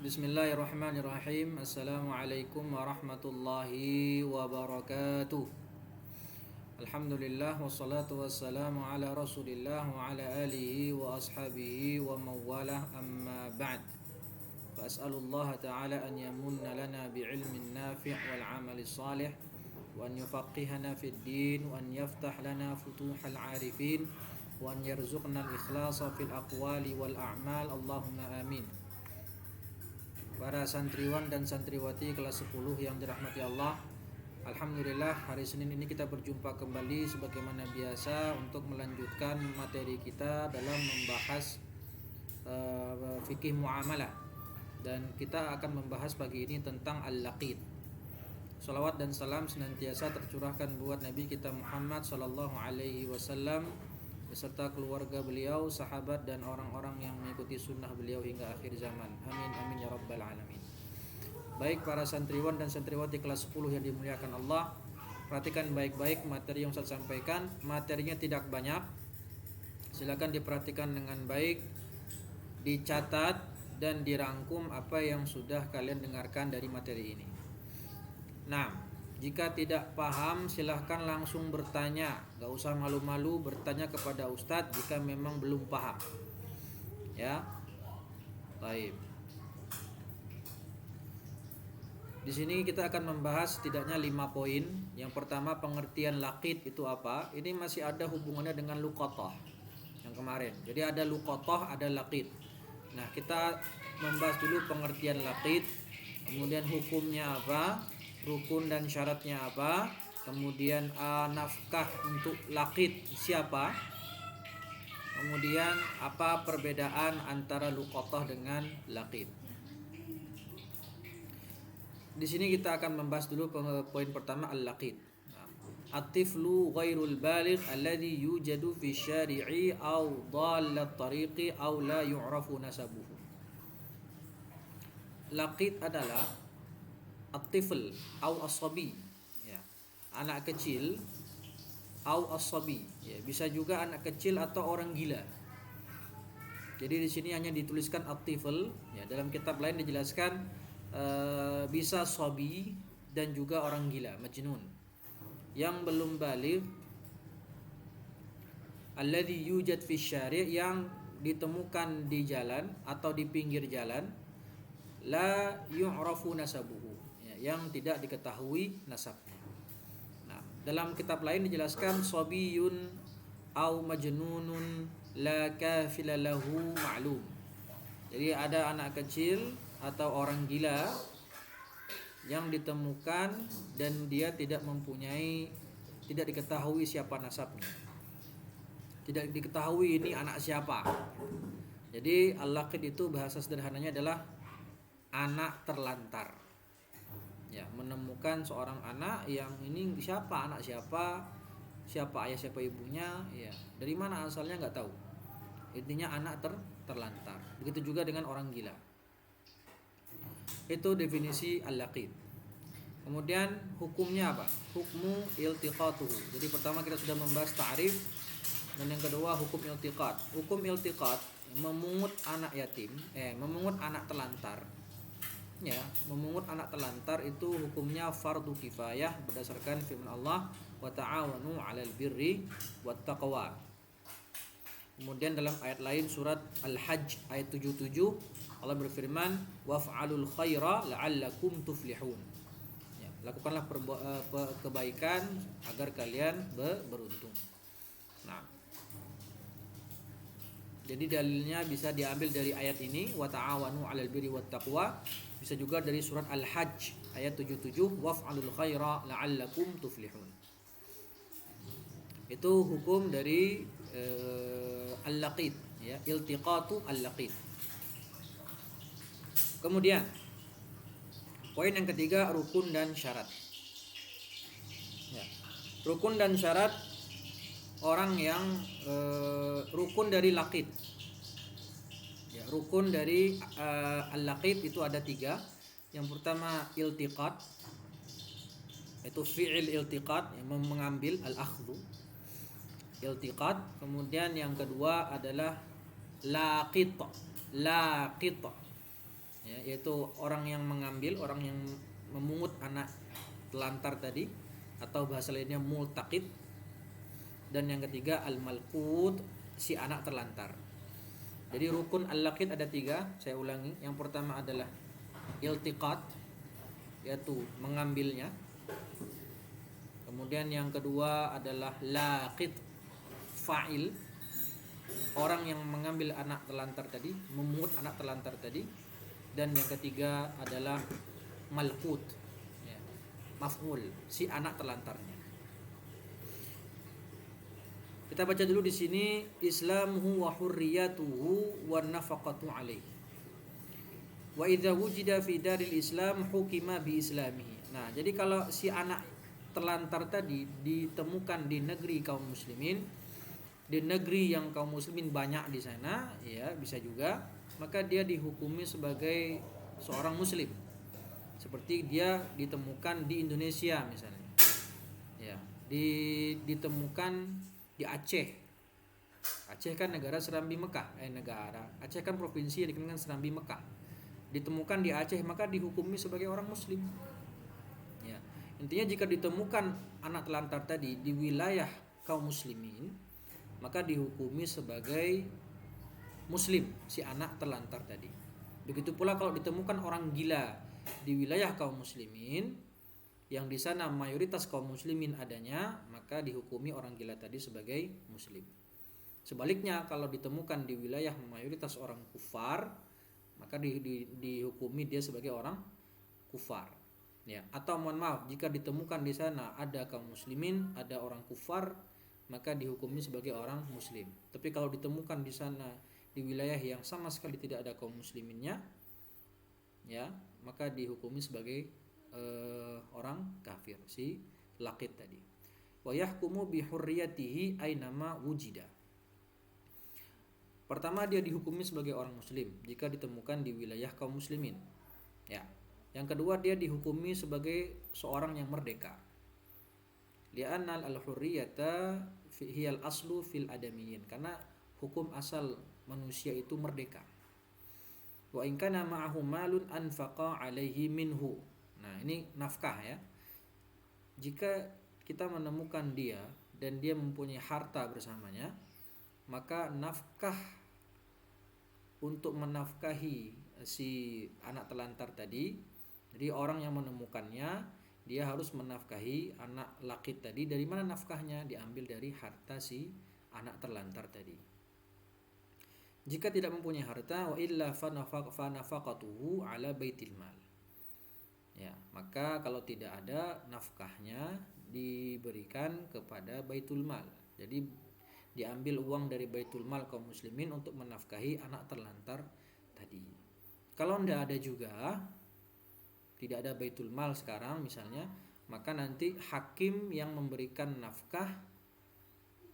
Bismillahirrahmanirrahim. Assalamualaikum warahmatullahi wabarakatuh. Alhamdulillah wassalatu wassalamu ala Rasulillah wa ala alihi wa ashabihi wa mawalah, amma ba'd. Fa as'alullah ta'ala an yamunna lana bi'ilmin nafi' wal 'amali salih wa an yufaqihana fid din wa an yaftah lana futuhal 'arifin wa an yarzuqna al-ikhlasa fil aqwali wal a'mal. Allahumma amin. Para santriwan dan santriwati kelas 10 yang dirahmati Allah, alhamdulillah hari Senin ini kita berjumpa kembali sebagaimana biasa untuk melanjutkan materi kita dalam membahas fikih muamalah, dan kita akan membahas pagi ini tentang al-laqid. Salawat dan salam senantiasa tercurahkan buat Nabi kita Muhammad sallallahu alaihi wasallam beserta keluarga beliau, sahabat dan orang-orang yang mengikuti sunnah beliau hingga akhir zaman. Amin amin ya rabbal alamin. Baik para santriwan dan santriwati kelas 10 yang dimuliakan Allah, perhatikan baik-baik materi yang saya sampaikan. Materinya tidak banyak, silakan diperhatikan dengan baik, dicatat dan dirangkum apa yang sudah kalian dengarkan dari materi ini. Nah, jika tidak paham silahkan langsung bertanya, gak usah malu-malu bertanya kepada Ustadz jika memang belum paham. Ya, baik. Di sini kita akan membahas setidaknya 5 poin. Yang pertama, pengertian laqid itu apa? Ini masih ada hubungannya dengan luqatah yang kemarin. Jadi ada luqatah, ada laqid. Nah, kita membahas dulu pengertian laqid, kemudian hukumnya apa, rukun dan syaratnya apa, kemudian nafkah untuk laqid siapa, kemudian apa perbedaan antara luqatah dengan laqid. Di sini kita akan membahas dulu poin pertama, al-laqid. At-tiflu ghairul baligh alladhi yujadu fi syari'i aw dhallat tariqi aw la yu'rafu nasabuhu. Laqid adalah at-tifl atau as-sabi, ya, anak kecil, atau as-sabi, ya, bisa juga anak kecil atau orang gila. Jadi di sini hanya dituliskan at-tifl, ya, dalam kitab lain dijelaskan bisa sabi dan juga orang gila, majnun, yang belum baligh, alladhi yujad fi syari', yang ditemukan di jalan atau di pinggir jalan, la yu'rafu nasabuhu, yang tidak diketahui nasabnya. Nah, dalam kitab lain dijelaskan sabiyun au majnunun la kafila lahu ma'lum. Jadi ada anak kecil atau orang gila yang ditemukan dan dia tidak diketahui siapa nasabnya. Tidak diketahui ini anak siapa. Jadi al-laqid itu bahasa sederhananya adalah anak terlantar. Ya, menemukan seorang anak yang ini siapa, anak siapa, siapa ayah, siapa ibunya, ya, dari mana asalnya nggak tahu. Intinya anak terlantar. Begitu juga dengan orang gila. Itu definisi al-laqid. Kemudian hukumnya apa? Hukmu iltiqatuhu. Jadi pertama kita sudah membahas ta'rif, dan yang kedua hukum iltiqat. Hukum iltiqat, memungut anak yatim, memungut anak telantar. Ya, memungut anak telantar itu hukumnya fardu kifayah berdasarkan firman Allah, wa ta'awanu 'alal birri wat taqwa. Kemudian dalam ayat lain surat Al-Hajj ayat 77 Allah berfirman, waf'alul khaira la'allakum tuflihun. Ya, lakukanlah kebaikan agar kalian beruntung. Nah, jadi dalilnya bisa diambil dari ayat ini, wa ta'awanu 'alal birri wat taqwa. Bisa juga dari surat Al-Hajj ayat 77, waf'alul khaira la'allakum tuflihun. Itu hukum dari al-laqid, ya, iltiqatu al-laqid. Kemudian poin yang ketiga, rukun dan syarat. Ya, rukun dan syarat orang yang rukun dari laqid. Ya, rukun dari al-laqid itu ada 3. Yang pertama iltiqat, itu fi'il iltiqat, yang mengambil, al-akhdhu, iltiqat. Kemudian yang kedua adalah laqit. ya, yaitu orang yang mengambil, orang yang memungut anak telantar tadi, atau bahasa lainnya multaqid. Dan yang ketiga al-malqut, si anak terlantar. Jadi rukun al-laqid ada 3, saya ulangi. Yang pertama adalah iltiqat, yaitu mengambilnya. Kemudian yang kedua adalah laqid, fa'il, orang yang mengambil anak telantar tadi, memungut anak telantar tadi. Dan yang ketiga adalah malqut, ya, maf'ul, si anak telantarnya. Kita baca dulu di sini, islamuhu wa hurriyatuhu wa nafaqatu alaihi. Wa idza wujida fi daril islam hukima bi islamihi. Nah, jadi kalau si anak terlantar tadi ditemukan di negeri kaum muslimin, di negeri yang kaum muslimin banyak di sana, ya bisa juga, maka dia dihukumi sebagai seorang muslim. Seperti dia ditemukan di Indonesia misalnya. Ya, ditemukan di Aceh. Aceh kan negara Serambi Mekah, Aceh kan provinsi yang dikenal Serambi Mekah. Ditemukan di Aceh, maka dihukumi sebagai orang muslim. Ya. Intinya jika ditemukan anak telantar tadi di wilayah kaum muslimin, maka dihukumi sebagai muslim si anak terlantar tadi. Begitu pula kalau ditemukan orang gila di wilayah kaum muslimin, yang di sana mayoritas kaum muslimin adanya, maka dihukumi orang gila tadi sebagai muslim. Sebaliknya kalau ditemukan di wilayah mayoritas orang kufar, maka dihukumi dia sebagai orang kufar. Ya, atau mohon maaf, jika ditemukan di sana ada kaum muslimin, ada orang kufar, maka dihukumi sebagai orang muslim. Tapi kalau ditemukan di sana di wilayah yang sama sekali tidak ada kaum musliminnya, ya, maka dihukumi sebagai orang kafir, si laqid tadi. Wa yahkumu bi hurriyatihi ainama wujida. Pertama, dia dihukumi sebagai orang muslim jika ditemukan di wilayah kaum muslimin. Ya. Yang kedua, dia dihukumi sebagai seorang yang merdeka. Li'anna al-hurriyata hiyal aslu fil adamiyyin, karena hukum asal manusia itu merdeka. Wa in kana ma'ahu malun anfaqa alaihi minhu. Nah, ini nafkah ya. Jika kita menemukan dia dan dia mempunyai harta bersamanya, maka nafkah untuk menafkahi si anak telantar tadi, jadi orang yang menemukannya, dia harus menafkahi anak laqid tadi. Dari mana nafkahnya? Diambil dari harta si anak terlantar tadi. Jika tidak mempunyai harta, wa illa fa nafaqatuhu ala baitil mal. Ya, maka kalau tidak ada, nafkahnya diberikan kepada baitul mal. Jadi diambil uang dari baitul mal kaum muslimin untuk menafkahi anak terlantar tadi. Kalau tidak ada juga, tidak ada baitul mal sekarang misalnya, maka nanti hakim yang memberikan nafkah,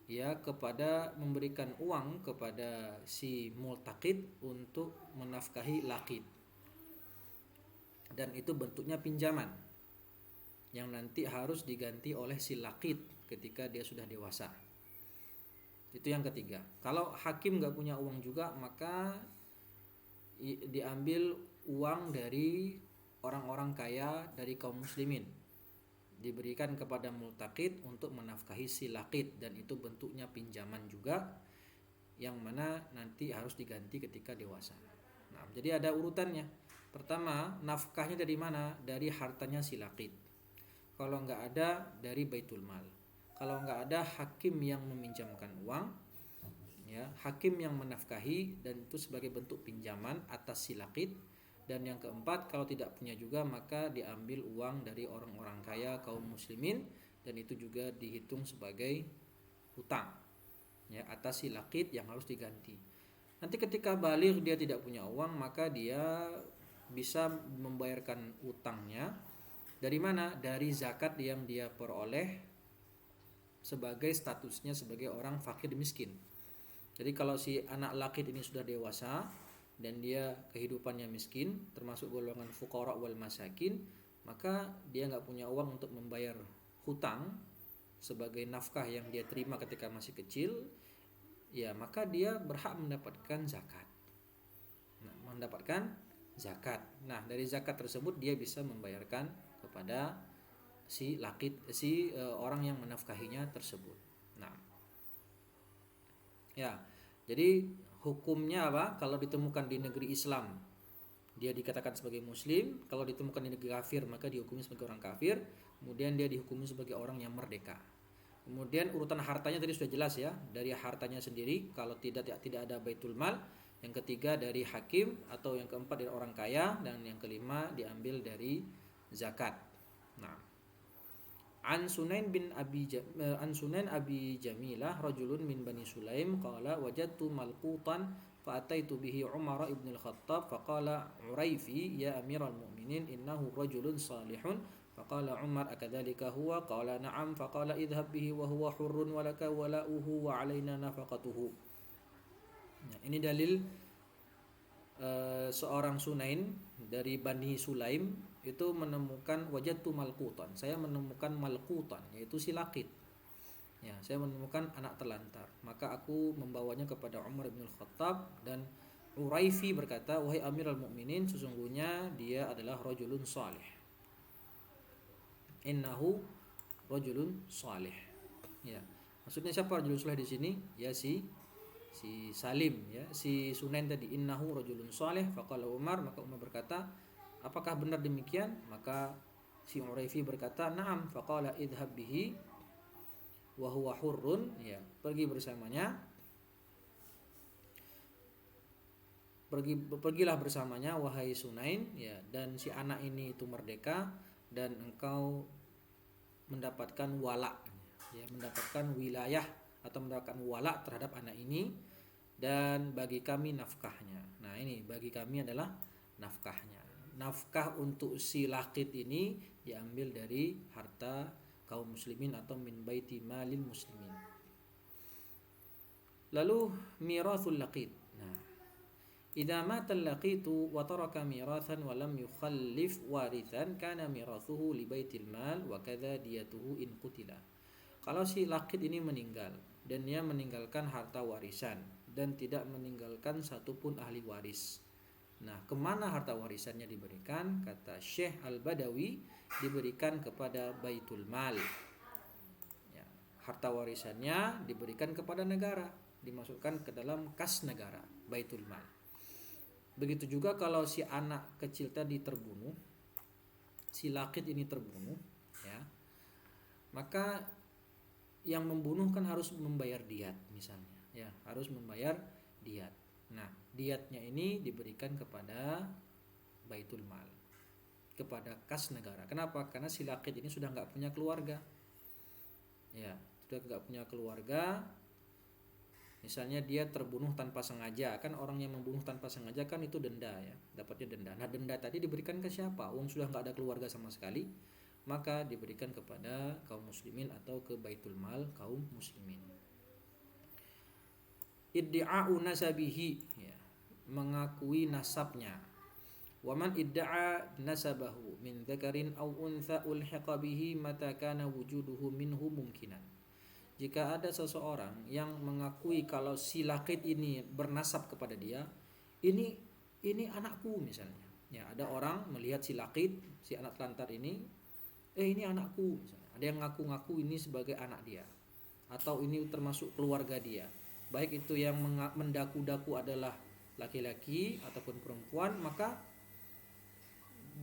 ya, kepada memberikan uang kepada si multaqid untuk menafkahi laqid. Dan itu bentuknya pinjaman yang nanti harus diganti oleh si laqid ketika dia sudah dewasa. Itu yang ketiga. Kalau hakim gak punya uang juga, maka diambil uang dari orang-orang kaya dari kaum muslimin, diberikan kepada multaqid untuk menafkahi si laqid, dan itu bentuknya pinjaman juga, yang mana nanti harus diganti ketika dewasa. Nah, jadi ada urutannya. Pertama, nafkahnya dari mana? Dari hartanya si laqid. Kalau nggak ada, dari baitul mal. Kalau nggak ada, hakim yang meminjamkan uang, ya, hakim yang menafkahi, dan itu sebagai bentuk pinjaman atas si laqid. Dan yang keempat, kalau tidak punya juga, maka diambil uang dari orang-orang kaya kaum muslimin, dan itu juga dihitung sebagai hutang, ya, atas si laqid yang harus diganti. Nanti ketika baligh dia tidak punya uang, maka dia bisa membayarkan utangnya dari mana? Dari zakat yang dia peroleh sebagai statusnya sebagai orang fakir miskin. Jadi kalau si anak laqid ini sudah dewasa dan dia kehidupannya miskin, termasuk golongan fuqara wal masakin, maka dia nggak punya uang untuk membayar hutang sebagai nafkah yang dia terima ketika masih kecil, ya, maka dia berhak mendapatkan zakat. Nah, mendapatkan zakat. Nah, dari zakat tersebut dia bisa membayarkan kepada orang yang menafkahinya tersebut. Nah, ya. Jadi hukumnya apa? Kalau ditemukan di negeri Islam, dia dikatakan sebagai muslim. Kalau ditemukan di negeri kafir, maka dihukumi sebagai orang kafir. Kemudian dia dihukumi sebagai orang yang merdeka. Kemudian urutan hartanya tadi sudah jelas ya, dari hartanya sendiri kalau tidak ada baitul mal, yang ketiga dari hakim, atau yang keempat dari orang kaya, dan yang kelima diambil dari zakat. Nah, An Sunain Abi Jamilah rajulun min Bani Sulaim qala wajadtu malqutan fa ataitu bihi Umar ibn al-Khattab faqala Uraifi ya Amiral Mu'minin innahu rajulun salihun faqala Umar akadzalika huwa qala na'am faqala idhhab bihi wa huwa hurrun wa laka wala'uhu wa 'alaina nafaqatuhu. Nah, ini dalil seorang Sunain dari Bani Sulaim itu menemukan wajadtu malqutan. Saya menemukan malqutan, yaitu si lakit. Ya, saya menemukan anak terlantar. Maka aku membawanya kepada Umar bin Khattab, dan Uraifi berkata, wahai Amirul Mukminin, sesungguhnya dia adalah rajulun salih. Innahu rajulun salih. Ya. Maksudnya siapa rajulun salih di sini? Ya si Salim, ya, si Sunain tadi, innahu rajulun salih. Faqala Umar, maka Umar berkata, apakah benar demikian? Maka si Uraifi berkata, na'am. Faqala idhhab bihi wa huwa hurrun, ya, pergilah bersamanya wahai Sunain, ya, dan si anak ini itu merdeka, dan engkau mendapatkan wala, ya, mendapatkan wilayah atau mendapatkan wala terhadap anak ini, dan bagi kami nafkahnya. Nah, ini bagi kami adalah nafkahnya. Nafkah untuk si lakit ini diambil dari harta kaum muslimin atau min baiti malil muslimin. Lalu mirathul laqit. Nah, idza mata al-laqitu wa taraka mirathan wa lam yukhallif warithan kana mirathuhu li baitil mal wa kadza diyatuhu in qutila. Kalau si lakit ini meninggal dan dia meninggalkan harta warisan dan tidak meninggalkan satupun ahli waris. Nah, kemana harta warisannya diberikan? Kata Syekh Al-Badawi, diberikan kepada Baitul Mal. Ya, harta warisannya diberikan kepada negara, dimasukkan ke dalam kas negara, Baitul Mal. Begitu juga kalau si anak kecil tadi terbunuh, si lakit ini terbunuh, ya, maka yang membunuh kan harus membayar diat misalnya, ya, harus membayar diat. Nah, diatnya ini diberikan kepada Baitul Mal, kepada kas negara. Kenapa? Karena si lakit ini sudah nggak punya keluarga, ya, sudah nggak punya keluarga. Misalnya dia terbunuh tanpa sengaja, kan orang yang membunuh tanpa sengaja kan itu denda, ya, dapatnya denda. Nah, denda tadi diberikan ke siapa? Wong sudah nggak ada keluarga sama sekali, maka diberikan kepada kaum muslimin atau ke Baitul Mal kaum muslimin. Iddi'a'u nasabihi, ya, mengakui nasabnya. Waman idda'a nasabahu min dzakarin aw untha ulhiqa bihi mata kana wujuduhu minhu mumkinan. Jika ada seseorang yang mengakui kalau si lakit ini bernasab kepada dia, ini anakku misalnya. Ya, ada orang melihat si lakit, si anak telantar ini, ini anakku misalnya. Ada yang ngaku-ngaku ini sebagai anak dia, atau ini termasuk keluarga dia. Baik itu yang mendaku-daku adalah laki-laki ataupun perempuan, maka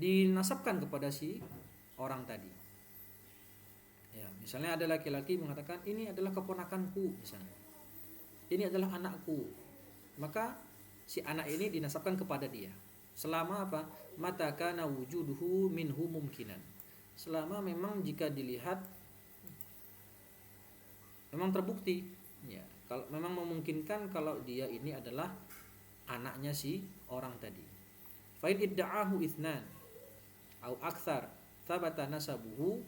dinasabkan kepada si orang tadi. Ya, misalnya ada laki-laki mengatakan ini adalah keponakanku misalnya, ini adalah anakku, maka si anak ini dinasabkan kepada dia. Selama apa? Mata kana wujuduhu minhu mumkinan. Selama memang jika dilihat memang terbukti, ya, kalau memang memungkinkan kalau dia ini adalah anaknya si orang tadi. Fa in idda'ahu itsnan au aktsar thabata nasabuhu,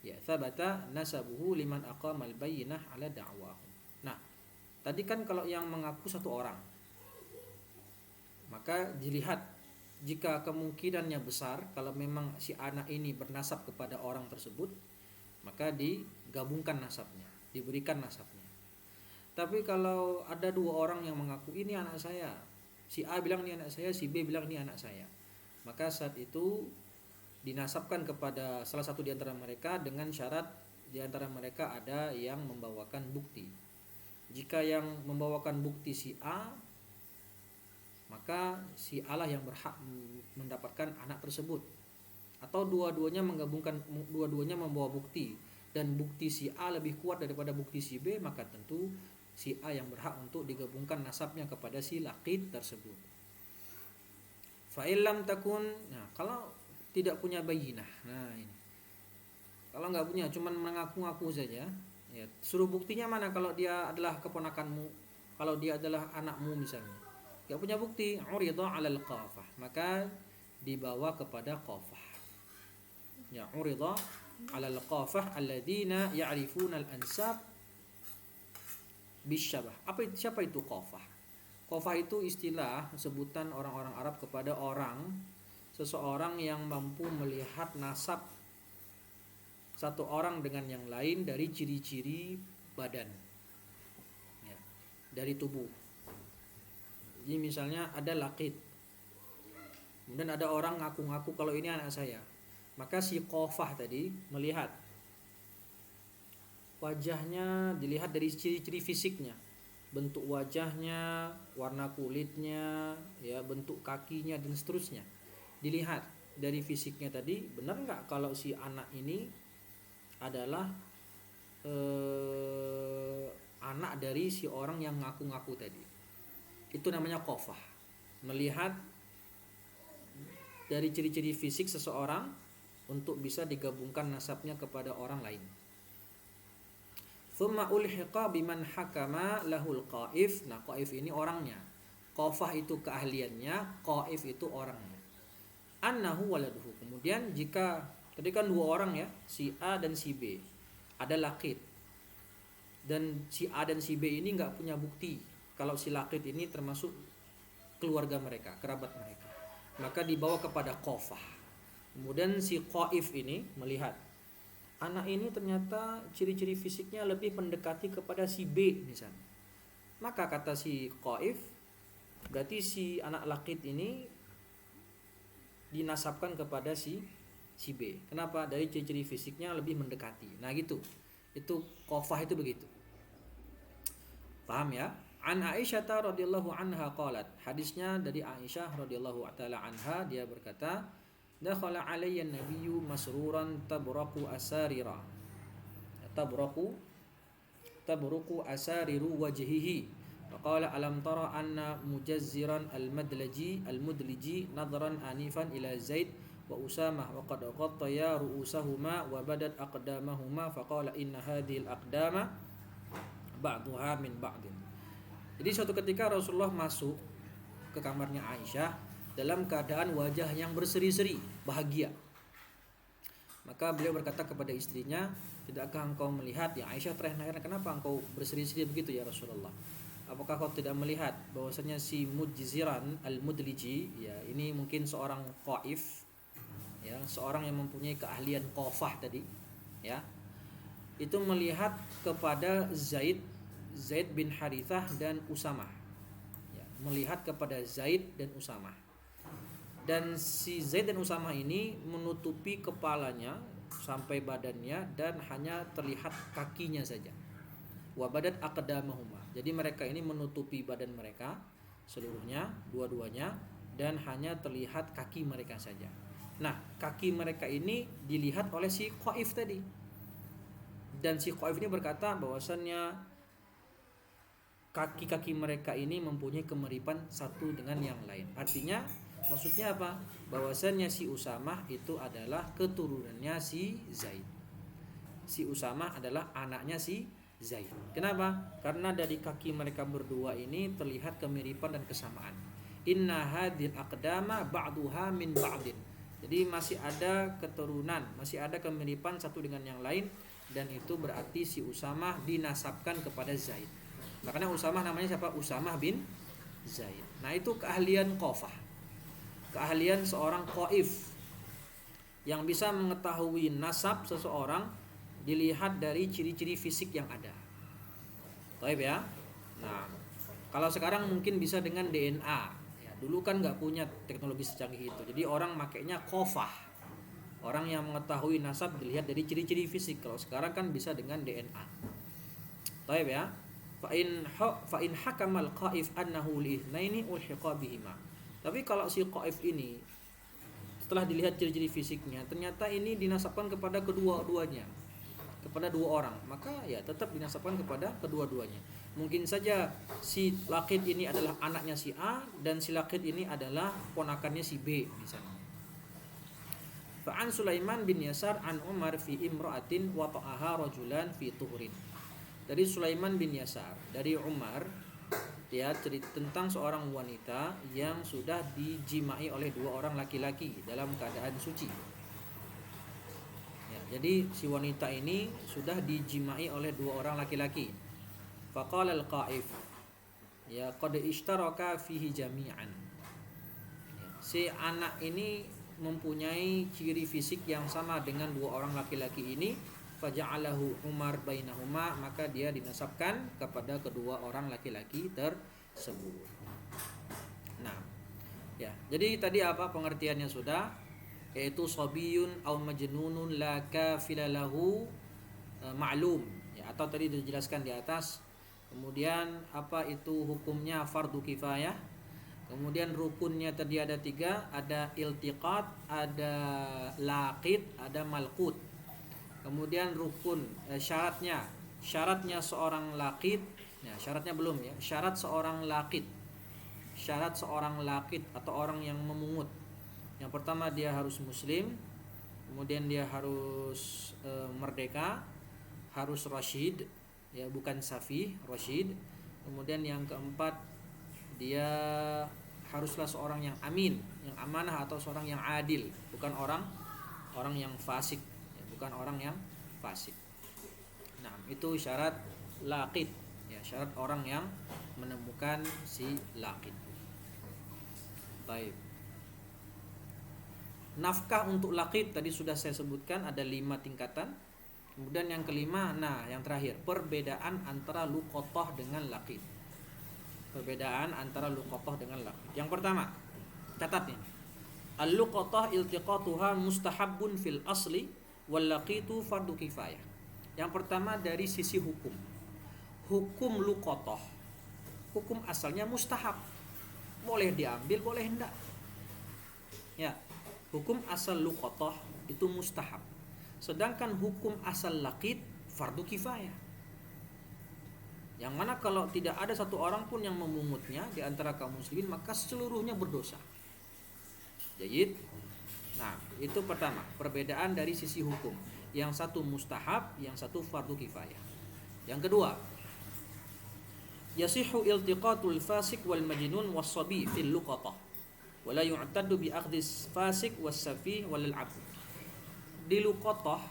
ya, thabata nasabuhu liman aqama al-bayyinah ala da'wahu. Nah, tadi kan kalau yang mengaku satu orang, maka dilihat jika kemungkinannya besar kalau memang si anak ini bernasab kepada orang tersebut, maka digabungkan nasabnya, diberikan nasabnya. Tapi kalau ada dua orang yang mengaku ini anak saya, si A bilang ini anak saya, si B bilang ini anak saya, Maka saat itu dinasabkan kepada salah satu di antara mereka dengan syarat di antara mereka ada yang membawakan bukti. Jika yang membawakan bukti si A, maka si A lah yang berhak mendapatkan anak tersebut. Atau dua-duanya membawa bukti dan bukti si A lebih kuat daripada bukti si B, maka tentu si A yang berhak untuk digabungkan nasabnya kepada si laqit tersebut. Fa illam takun, nah kalau tidak punya bayinah. Nah ini. Kalau nggak punya, cuman mengaku-ngaku saja, ya suruh buktinya mana kalau dia adalah keponakanmu, kalau dia adalah anakmu misalnya. Nggak punya bukti, urida 'alal qafah, maka dibawa kepada qafah. Ya, urida 'alal qafah alladziina ya'rifuna al-ansab bisyabah. Siapa itu qafah? Qafah itu istilah sebutan orang-orang Arab kepada seseorang yang mampu melihat nasab satu orang dengan yang lain dari ciri-ciri badan, ya, dari tubuh. Jadi misalnya ada laqit, kemudian ada orang ngaku-ngaku kalau ini anak saya, maka si qafah tadi melihat wajahnya, dilihat dari ciri-ciri fisiknya, bentuk wajahnya, warna kulitnya, ya, bentuk kakinya dan seterusnya. Dilihat dari fisiknya tadi, benar nggak kalau si anak ini adalah anak dari si orang yang ngaku-ngaku tadi. Itu namanya qafah. Melihat dari ciri-ciri fisik seseorang untuk bisa digabungkan nasabnya kepada orang lain. Tsumma ulhiqa biman hakama lahul qaif. Nah, qaif ini orangnya. Qafah itu keahliannya, qaif itu orangnya. Annahu waladuhu. Kemudian jika tadi kan dua orang ya, si A dan si B, ada laqit, dan si A dan si B ini nggak punya bukti kalau si laqit ini termasuk keluarga mereka, kerabat mereka, maka dibawa kepada qafah. Kemudian si qaif ini melihat anak ini ternyata ciri-ciri fisiknya lebih mendekati kepada si B misalnya, maka kata si qaif, berarti si anak laqit ini dinasabkan kepada si B. Kenapa? Dari ciri-ciri fisiknya lebih mendekati. Nah gitu. Itu qafah itu begitu. Paham ya? An Aisyah radhiyallahu anha qalat. Hadisnya dari Aisyah radhiyallahu taala anha, dia berkata, "Dakhala alayya an-nabiyyu masruran tabraqu asarira." Tabruqu asariru wajhihi. Faqala alam tara anna mujazziran al-mudliji nadran anifan ila Zaid wa Usamah wa qad ghattaya ru'usahuma wa badat aqdamahuma faqala inna hadhil aqdama ba'daha min ba'din. Jadi suatu ketika Rasulullah masuk ke kamarnya Aisyah dalam keadaan wajah yang berseri-seri, bahagia. Maka beliau berkata kepada istrinya, "Tidakkah engkau melihat?" Ya Aisyah terheran-heran, "Kenapa engkau berseri-seri begitu ya Rasulullah? Apakah kau tidak melihat bahwasanya si Mujziran al-Mudliji, ya ini mungkin seorang qaif, ya, seorang yang mempunyai keahlian qafah tadi, ya, itu melihat kepada Zaid bin Harithah dan Usamah, ya, melihat kepada Zaid dan Usamah, dan si Zaid dan Usamah ini menutupi kepalanya sampai badannya dan hanya terlihat kakinya saja. Wa badat aqdamahuma. Jadi mereka ini menutupi badan mereka seluruhnya, dua-duanya, dan hanya terlihat kaki mereka saja. Nah, kaki mereka ini dilihat oleh si qaif tadi. Dan si qaif ini berkata bahwasannya kaki-kaki mereka ini mempunyai kemiripan satu dengan yang lain. Artinya, maksudnya apa? Bahwasannya si Usamah itu adalah keturunannya si Zaid. Si Usamah adalah anaknya si Zaid. Kenapa? Karena dari kaki mereka berdua ini terlihat kemiripan dan kesamaan. Inna hadhil aqdama ba'duha min ba'din. Jadi masih ada keturunan, masih ada kemiripan satu dengan yang lain, dan itu berarti si Usamah dinasabkan kepada Zaid. Makanya Usamah namanya siapa? Usamah bin Zaid. Nah, itu keahlian qafah. Keahlian seorang qaif yang bisa mengetahui nasab seseorang dilihat dari ciri-ciri fisik yang ada. Baik ya. Nah, kalau sekarang mungkin bisa dengan DNA. Ya, Dulu kan nggak punya teknologi secanggih itu. Jadi orang makainya qafah. Orang yang mengetahui nasab dilihat dari ciri-ciri fisik. Kalau sekarang kan bisa dengan DNA. Taib ya. Fa in hakamal qaif annahu li itsnaini ulhiqa bihima. Tapi kalau si qaif ini setelah dilihat ciri-ciri fisiknya ternyata ini dinasabkan kepada kedua-duanya, kepada dua orang, maka ya tetap dinasabkan kepada kedua-duanya. Mungkin saja si Laqit ini adalah anaknya si A dan si Laqit ini adalah ponakannya si B misalnya. Fa'an Sulaiman bin Yasar an Umar fi imra'atin wata'aha rajulan fi tuhrin. Dari Sulaiman bin Yasar, dari Umar, ya, cerita tentang seorang wanita yang sudah dijimai oleh dua orang laki-laki dalam keadaan suci. Ya, jadi si wanita ini sudah dijimai oleh dua orang laki-laki. Faqala al-qaif, ya, qad ishtaraka fihi jami'an. Ya, si anak ini mempunyai ciri fisik yang sama dengan dua orang laki-laki ini. Faja'alahu Umar bainahuma, maka dia dinasabkan kepada kedua orang laki-laki tersebut. Nah, ya. Jadi tadi apa pengertiannya sudah? Yaitu sabiyun aw majnunun la kafila lahu ma'lum, ya, atau tadi dijelaskan di atas. Kemudian apa itu hukumnya fardu kifayah? Kemudian rukunnya tadi ada 3, ada iltiqat, ada laqit, ada malqut. Kemudian rukun syaratnya seorang laqit, ya, syaratnya belum ya. Syarat seorang laqit atau orang yang memungut. Yang pertama dia harus muslim, kemudian dia harus merdeka, harus rasyid, ya, bukan safi, rasyid. Kemudian yang keempat dia haruslah seorang yang amin, yang amanah, atau seorang yang adil, bukan orang yang fasik. Bukan orang yang fasik. Nah, itu syarat laqit, ya, syarat orang yang menemukan si laqit. Baik. Nafkah untuk laqit tadi sudah saya sebutkan ada 5 tingkatan. Kemudian yang kelima, nah yang terakhir, perbedaan antara luqathah dengan laqit. Perbedaan antara luqathah dengan laqit. Yang pertama, catat nih. Al-luqathah iltiqatuha mustahabbun fil asli wal laqitu fardu kifayah. Yang pertama dari sisi hukum. Hukum luqathah, hukum asalnya mustahab. Boleh diambil, boleh enggak. Ya, hukum asal luqathah itu mustahab. Sedangkan hukum asal laqit fardu kifayah. Yang mana kalau tidak ada satu orang pun yang memungutnya di antara kaum muslimin, maka seluruhnya berdosa. Jadi, nah, itu pertama, perbedaan dari sisi hukum. Yang satu mustahab, yang satu fardu kifayah. Yang kedua, yasihu iltiqatul fasik wal majnun was sabi fil luqathah wa la yu'taddu bi akhdhis fasik was safi wal 'abd. Di luqathah,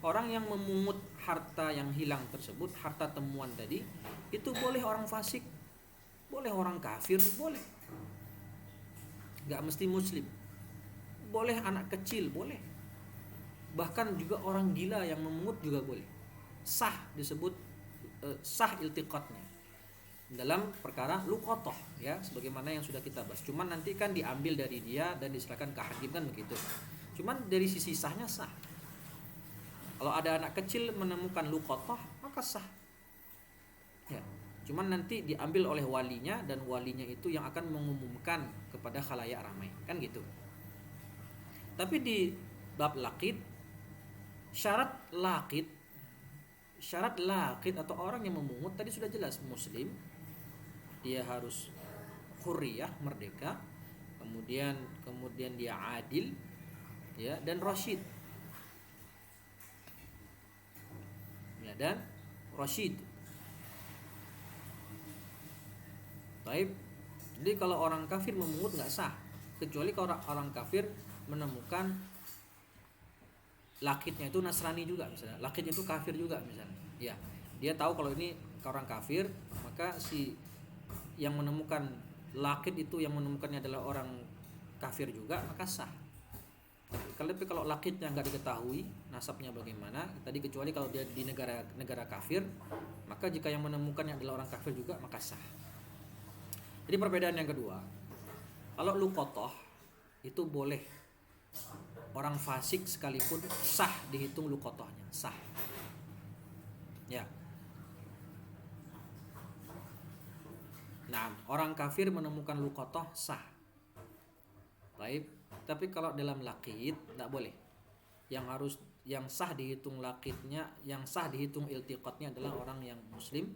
orang yang memungut harta yang hilang tersebut, harta temuan tadi, itu boleh orang fasik, boleh orang kafir, boleh. Enggak mesti muslim. Boleh anak kecil, boleh. Bahkan juga orang gila yang memungut juga boleh. Sah disebut sah iltiqatnya dalam perkara luqathah, ya, sebagaimana yang sudah kita bahas. Cuman nanti kan diambil dari dia dan diserahkan ke hakim, kan begitu. Cuman dari sisi sahnya sah. Kalau ada anak kecil menemukan luqathah, maka sah. Ya. Cuman nanti diambil oleh walinya, dan walinya itu yang akan mengumumkan kepada khalayak ramai, kan gitu. Tapi di bab laqit, syarat laqit atau orang yang memungut tadi sudah jelas, muslim, dia harus hurriyah, merdeka, kemudian dia adil, ya, dan rasyid. Ya, dan rasyid. Baik. Jadi kalau orang kafir memungut enggak sah, kecuali kalau orang kafir menemukan laqitnya itu Nasrani juga misalnya, laqitnya itu kafir juga misalnya. Ya, dia tahu kalau ini orang kafir, maka si yang menemukan laqit itu, yang menemukannya adalah orang kafir juga, maka sah. Tapi kalau laqitnya enggak diketahui nasabnya bagaimana, tadi kecuali kalau dia di negara kafir, maka jika yang menemukannya adalah orang kafir juga, maka sah. Jadi perbedaan yang kedua, Kalau luqatah itu boleh orang fasik sekalipun sah dihitung luqatahnya, sah. Ya. Nah, orang kafir menemukan luqatah sah. Baik, tapi kalau dalam laqit tidak boleh. Yang sah dihitung laqitnya, yang sah dihitung iltiqatnya adalah orang yang muslim,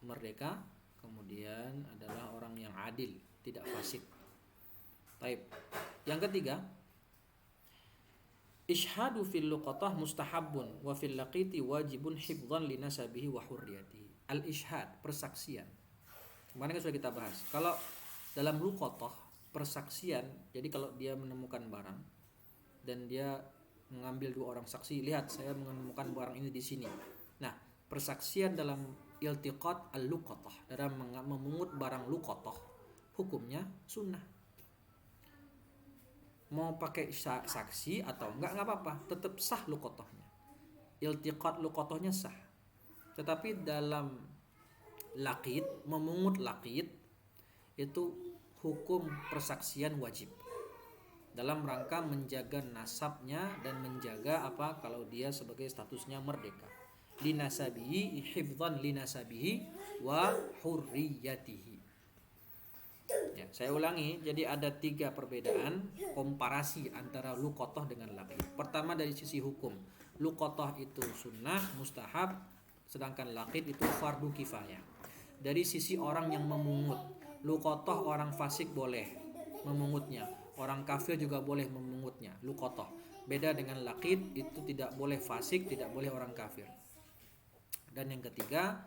merdeka, kemudian adalah orang yang adil, tidak fasik. Baik. Yang ketiga, Ishhadu fil luqatah mustahabun wa fil laqiti wajibun hifdhan li nasabihi wa hurriyatihi. Al-ishhad, persaksian. Kemarin kan sudah kita bahas. Kalau dalam luqatah, persaksian, jadi kalau dia menemukan barang dan dia mengambil 2 orang saksi, lihat saya menemukan barang ini di sini. Nah, persaksian dalam iltiqat al-luqatah, dalam memungut barang luqatah, hukumnya sunnah. Mau pakai saksi atau enggak apa-apa, tetap sah luqatahnya. Iltiqat luqatahnya sah. Tetapi dalam laqit, memungut laqit itu hukum persaksian wajib. Dalam rangka menjaga nasabnya dan menjaga apa kalau dia sebagai statusnya merdeka. Linasabihi hifdzan linasabihi wa hurriyatihi. Ya, saya ulangi, jadi ada 3 perbedaan komparasi antara luqatah dengan laqit. Pertama dari sisi hukum, luqatah itu sunnah, mustahab, sedangkan laqit itu fardu kifayah. Dari sisi orang yang memungut, luqatah orang fasik boleh memungutnya, orang kafir juga boleh memungutnya, luqatah. Beda dengan laqit, itu tidak boleh fasik, tidak boleh orang kafir. Dan yang ketiga,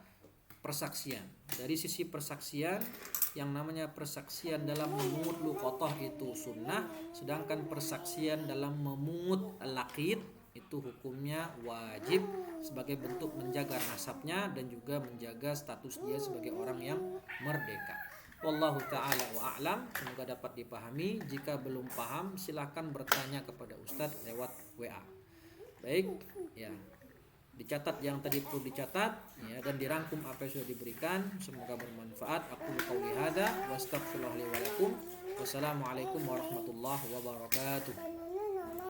persaksian. Dari sisi persaksian, yang namanya persaksian dalam memungut luqatah itu sunnah, sedangkan persaksian dalam memungut laqit itu hukumnya wajib sebagai bentuk menjaga nasabnya dan juga menjaga status dia sebagai orang yang merdeka. Wallahu ta'ala wa a'lam. Semoga dapat dipahami. Jika belum paham silakan bertanya kepada Ustadz lewat WA. Baik, ya. Dicatat yang tadi perlu dicatat ya, dan dirangkum apa yang sudah diberikan. Semoga bermanfaat. Aku qouli hadza wa astaghfirullah li wa lakum. Wassalamualaikum warahmatullahi wabarakatuh.